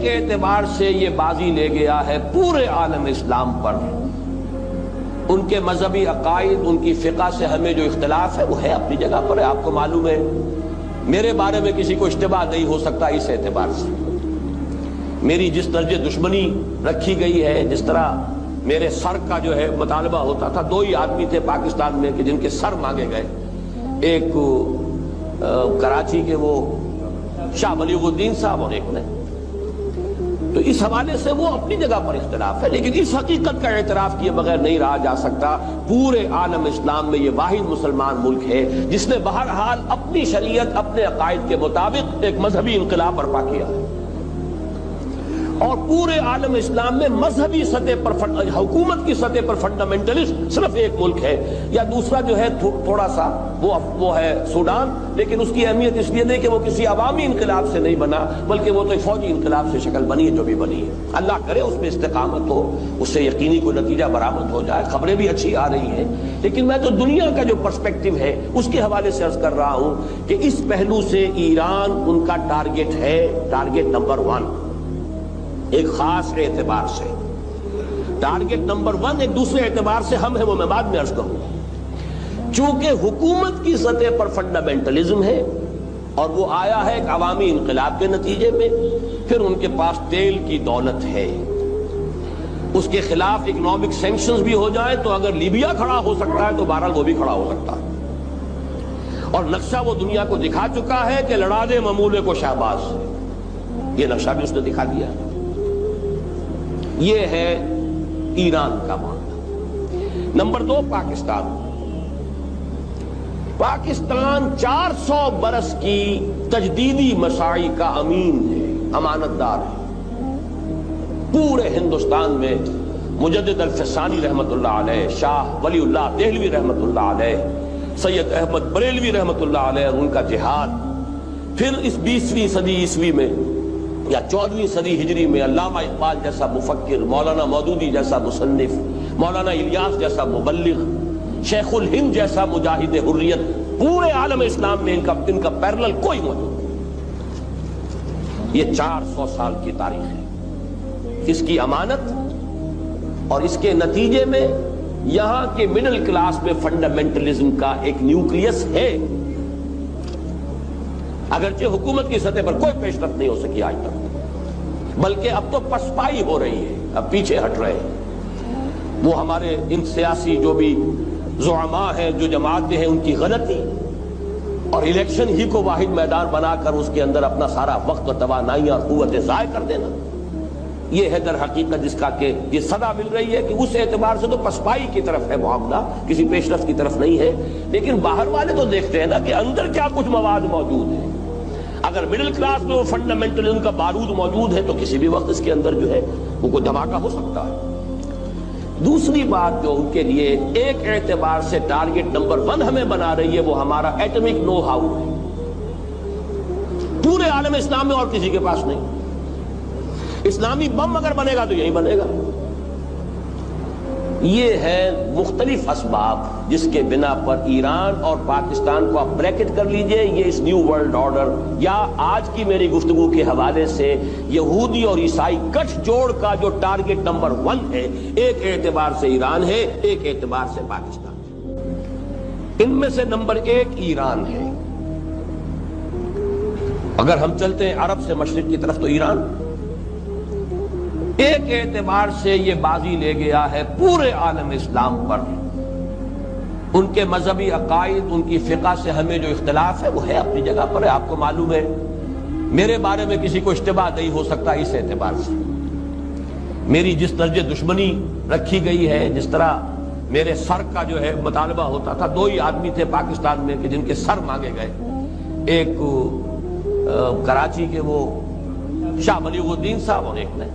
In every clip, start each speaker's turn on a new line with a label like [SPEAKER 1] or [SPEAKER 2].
[SPEAKER 1] اعتبار سے یہ بازی لے گیا ہے پورے عالم اسلام پر۔ ان کے مذہبی عقائد، ان کی فقہ سے ہمیں جو اختلاف ہے وہ ہے اپنی جگہ پر ہے، آپ کو معلوم ہے میرے بارے میں کسی کو اشتباہ نہیں ہو سکتا اس اعتبار سے۔ میری جس درجے دشمنی رکھی گئی ہے، جس طرح میرے سر کا جو ہے مطالبہ ہوتا تھا، دو ہی آدمی تھے پاکستان میں کہ جن کے سر مانگے گئے، ایک کراچی کے وہ شاہ بلیغ الدین صاحب اور ایک نے، تو اس حوالے سے وہ اپنی جگہ پر اختلاف ہے، لیکن اس حقیقت کا اعتراف کیے بغیر نہیں رہا جا سکتا پورے عالم اسلام میں یہ واحد مسلمان ملک ہے جس نے بہرحال اپنی شریعت اپنے عقائد کے مطابق ایک مذہبی انقلاب برپا کیا ہے، اور پورے عالم اسلام میں مذہبی سطح پر حکومت کی سطح پر فنڈامنٹلسٹ صرف ایک ملک ہے، یا دوسرا جو ہے تھوڑا سا وہ ہے سوڈان، لیکن اس کی اہمیت اس لیے نہیں کہ وہ کسی عوامی انقلاب سے نہیں بنا، بلکہ وہ تو ایک فوجی انقلاب سے شکل بنی ہے جو بھی بنی ہے۔ اللہ کرے اس میں استقامت ہو، اس سے یقینی کوئی نتیجہ برآمد ہو جائے، خبریں بھی اچھی آ رہی ہیں، لیکن میں تو دنیا کا جو پرسپیکٹو ہے اس کے حوالے سے عرض کر رہا ہوں کہ اس پہلو سے ایران ان کا ٹارگٹ ہے، ٹارگٹ نمبر 1 ایک خاص اعتبار سے، ٹارگٹ نمبر 1 ایک دوسرے اعتبار سے ہم ہیں، وہ میں بعد میں عرض کروں گا۔ چونکہ حکومت کی سطح پر فنڈامنٹلزم ہے اور وہ آیا ہے ایک عوامی انقلاب کے نتیجے میں، پھر ان کے پاس تیل کی دولت ہے، اس کے خلاف اکنامک سینکشنز بھی ہو جائیں تو اگر لیبیا کھڑا ہو سکتا ہے تو بہرحال وہ بھی کھڑا ہو سکتا ہے، اور نقشہ وہ دنیا کو دکھا چکا ہے کہ لڑا دے ممولے کو شہباز، یہ نقشہ بھی اس نے دکھا دیا ہے۔ یہ ہے ایران کا معاملہ۔ نمبر 2 پاکستان۔ پاکستان 400 برس کی تجدیدی مساعی کا امین ہے، امانت دار ہے۔ پورے ہندوستان میں مجدد الفسانی رحمت اللہ علیہ، شاہ ولی اللہ دہلوی رحمت اللہ علیہ، سید احمد بریلوی رحمت اللہ علیہ، ان کا جہاد، پھر اس 20ویں صدی عیسوی میں یا 14ویں صدی ہجری میں علامہ اقبال جیسا مفکر، مولانا مودودی جیسا مصنف، مولانا الیاس جیسا مبلغ، شیخ الہند جیسا مجاہد حریت، پورے عالم اسلام میں ان کا پیرلل کوئی موجود نہیں۔ یہ 400 سال کی تاریخ ہے، اس کی امانت اور اس کے نتیجے میں یہاں کے مڈل کلاس میں فنڈامنٹلزم کا ایک نیوکلیس ہے، اگرچہ حکومت کی سطح پر کوئی پیش رفت نہیں ہو سکی آج تک، بلکہ اب تو پسپائی ہو رہی ہے، اب پیچھے ہٹ رہے ہیں۔ وہ ہمارے ان سیاسی جو بھی زعماء ہیں، جو جماعتیں ہیں، ان کی غلطی اور الیکشن ہی کو واحد میدان بنا کر اس کے اندر اپنا سارا وقت و توانائی اور قوتیں ضائع کر دینا، یہ ہے در حقیقت جس کا کہ یہ صدا مل رہی ہے کہ اس اعتبار سے تو پسپائی کی طرف ہے معاملہ، کسی پیش رفت کی طرف نہیں ہے، لیکن باہر والے تو دیکھتے ہیں نا کہ اندر کیا کچھ مواد موجود ہے۔ اگر مڈل کلاس میں وہ فنڈامنٹلزم کا بارود موجود ہے تو کسی بھی وقت اس کے اندر جو ہے وہ کوئی دھماکہ ہو سکتا ہے۔ دوسری بات جو ان کے لیے ایک اعتبار سے ٹارگٹ نمبر 1 ہمیں بنا رہی ہے، وہ ہمارا ایٹمک نو ہاؤ ہے، پورے عالم اسلام میں اور کسی کے پاس نہیں۔ اسلامی بم اگر بنے گا تو یہی بنے گا۔ یہ ہے مختلف اسباب جس کے بنا پر ایران اور پاکستان کو آپ بریکٹ کر لیجئے، یہ اس نیو ورلڈ آرڈر یا آج کی میری گفتگو کے حوالے سے یہودی اور عیسائی گٹھ جوڑ کا جو ٹارگٹ نمبر 1 ہے، ایک اعتبار سے ایران ہے، ایک اعتبار سے پاکستان ہے۔ ان میں سے نمبر 1 ایران ہے۔ اگر ہم چلتے ہیں عرب سے مشرق کی طرف تو ایران ایک اعتبار سے یہ بازی لے گیا ہے پورے عالم اسلام پر۔ ان کے مذہبی عقائد، ان کی فقہ سے ہمیں جو اختلاف ہے وہ ہے اپنی جگہ پر ہے، آپ کو معلوم ہے میرے بارے میں کسی کو اشتباہ نہیں ہو سکتا اس اعتبار سے۔ میری جس درجے دشمنی رکھی گئی ہے، جس طرح میرے سر کا جو ہے مطالبہ ہوتا تھا، دو ہی آدمی تھے پاکستان میں کہ جن کے سر مانگے گئے، ایک کراچی کے وہ شاہ بلیغ الدین صاحب اور ایک نے،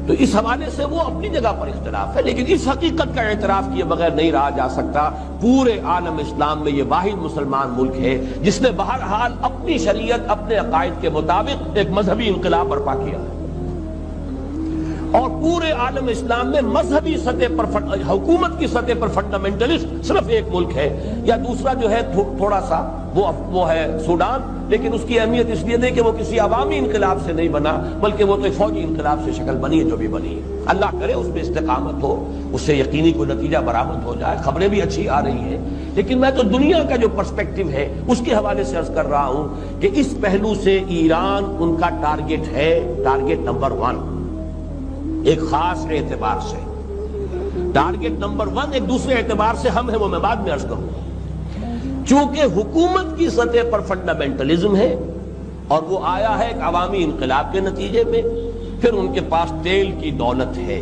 [SPEAKER 1] تو اس حوالے سے وہ اپنی جگہ پر اختلاف ہے، لیکن اس حقیقت کا اعتراف کیے بغیر نہیں رہا جا سکتا پورے عالم اسلام میں یہ واحد مسلمان ملک ہے جس نے بہرحال اپنی شریعت اپنے عقائد کے مطابق ایک مذہبی انقلاب برپا کیا ہے، اور پورے عالم اسلام میں مذہبی سطح پر حکومت کی سطح پر فنڈامنٹلسٹ صرف ایک ملک ہے، یا دوسرا جو ہے تھوڑا سا وہ ہے سوڈان، لیکن اس کی اہمیت اس لیے نہیں کہ وہ کسی عوامی انقلاب سے نہیں بنا، بلکہ وہ تو ایک فوجی انقلاب سے شکل بنی ہے جو بھی بنی ہے۔ اللہ کرے اس میں استقامت ہو، اس سے یقینی کوئی نتیجہ برآمد ہو جائے۔ خبریں بھی اچھی آ رہی ہیں، لیکن میں تو دنیا کا جو پرسپیکٹو ہے اس کے حوالے سے عرض کر رہا ہوں کہ اس پہلو سے ایران ان کا ٹارگٹ ہے، ٹارگٹ نمبر 1 ایک خاص اعتبار سے۔ ٹارگٹ نمبر 1 ایک دوسرے اعتبار سے ہم ہیں، وہ میں بعد میں عرض کروں گا۔ چونکہ حکومت کی سطح پر فنڈامنٹلزم ہے اور وہ آیا ہے ایک عوامی انقلاب کے نتیجے میں، پھر ان کے پاس تیل کی دولت ہے،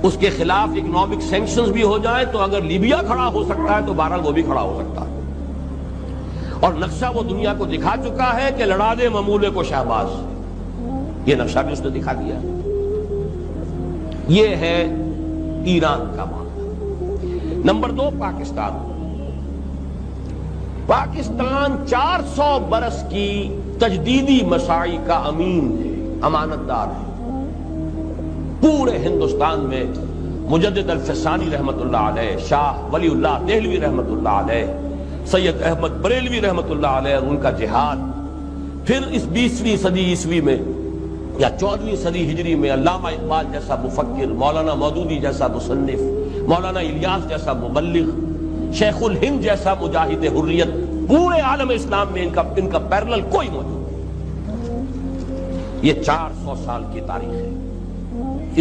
[SPEAKER 1] اس کے خلاف اکنامک سینکشنز بھی ہو جائیں تو اگر لیبیا کھڑا ہو سکتا ہے تو بہرحال وہ بھی کھڑا ہو سکتا ہے، اور نقشہ وہ دنیا کو دکھا چکا ہے کہ لڑا دے ممولے کو شہباز، یہ نقشہ بھی اس نے دکھا دیا۔ یہ ہے ایران کا معاملہ۔ نمبر 2 پاکستان۔ پاکستان 400 برس کی تجدیدی مساعی کا امین ہے، امانت دار ہے۔ پورے ہندوستان میں مجدد الفسانی رحمت اللہ علیہ، شاہ ولی اللہ دہلوی رحمت اللہ علیہ، سید احمد بریلوی رحمت اللہ علیہ اور ان کا جہاد، پھر اس 20ویں صدی عیسوی میں یا 14ویں صدی ہجری میں علامہ اقبال جیسا مفکر، مولانا مودودی جیسا مصنف، مولانا الیاس جیسا مبلغ، شیخ الہند جیسا مجاہد حریت، پورے عالم اسلام میں ان کا پیرلل کوئی موجود نہیں۔ یہ 400 سال کی تاریخ ہے،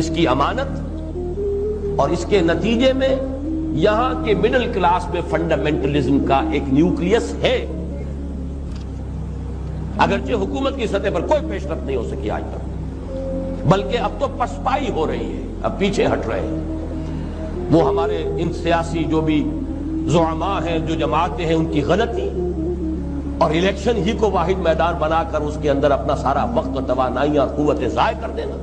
[SPEAKER 1] اس کی امانت اور اس کے نتیجے میں یہاں کے مڈل کلاس میں فنڈامنٹلزم کا ایک نیوکلیس ہے، اگرچہ حکومت کی سطح پر کوئی پیش رفت نہیں ہو سکی آج تک، بلکہ اب تو پسپائی ہو رہی ہے، اب پیچھے ہٹ رہے ہیں۔ وہ ہمارے ان سیاسی جو بھی زعماء ہیں، جو جماعتیں ہیں، ان کی غلطی اور الیکشن ہی کو واحد میدان بنا کر اس کے اندر اپنا سارا وقت و توانائیاں اور قوتیں ضائع کر دینا،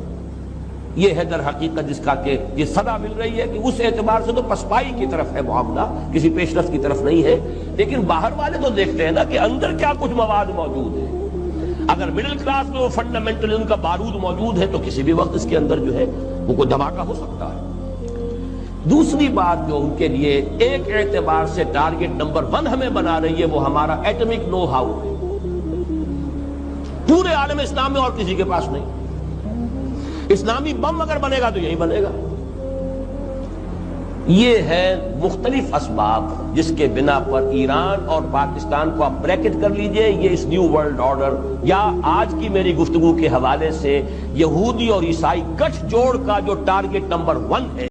[SPEAKER 1] یہ ہے در حقیقت جس کا کہ یہ صدا مل رہی ہے کہ اس اعتبار سے تو پسپائی کی طرف ہے معاملہ، کسی پیش رفت کی طرف نہیں ہے۔ لیکن باہر والے تو دیکھتے ہیں نا کہ اندر کیا کچھ مواد موجود ہے۔ اگر مڈل کلاس میں وہ فنڈامنٹلزم کا بارود موجود ہے تو کسی بھی وقت اس کے اندر جو ہے وہ کوئی دھماکہ ہو سکتا ہے۔ دوسری بات جو ان کے لیے ایک اعتبار سے ٹارگٹ نمبر 1 ہمیں بنا رہی ہے وہ ہمارا ایٹمک نو ہاؤ ہے، پورے عالم اسلام میں اور کسی کے پاس نہیں۔ اسلامی بم اگر بنے گا تو یہی بنے گا۔ یہ ہے مختلف اسباب جس کے بنا پر ایران اور پاکستان کو آپ بریکٹ کر لیجئے، یہ اس نیو ورلڈ آرڈر یا آج کی میری گفتگو کے حوالے سے یہودی اور عیسائی گٹھ جوڑ کا جو ٹارگٹ نمبر 1 ہے